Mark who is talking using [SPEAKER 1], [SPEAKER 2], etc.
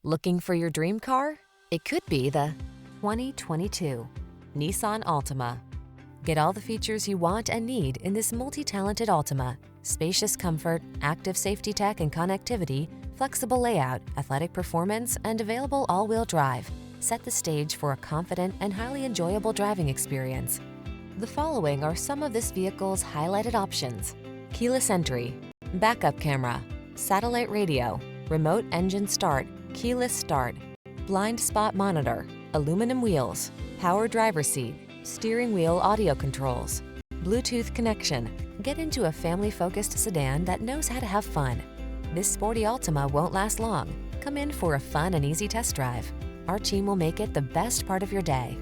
[SPEAKER 1] Looking for your dream car? It could be the 2022 Nissan Altima. Get all the features you want and need in this multi-talented Altima. Spacious comfort, active safety tech and connectivity, flexible layout, athletic performance, and available all-wheel drive set the stage for a confident and highly enjoyable driving experience. The following are some of this vehicle's highlighted options: keyless entry, backup camera, satellite radio, remote engine start, keyless start, blind spot monitor, aluminum wheels, power driver's seat, steering wheel audio controls, Bluetooth connection. Get into a family-focused sedan that knows how to have fun. This sporty Altima won't last long. Come in for a fun and easy test drive. Our team will make it the best part of your day.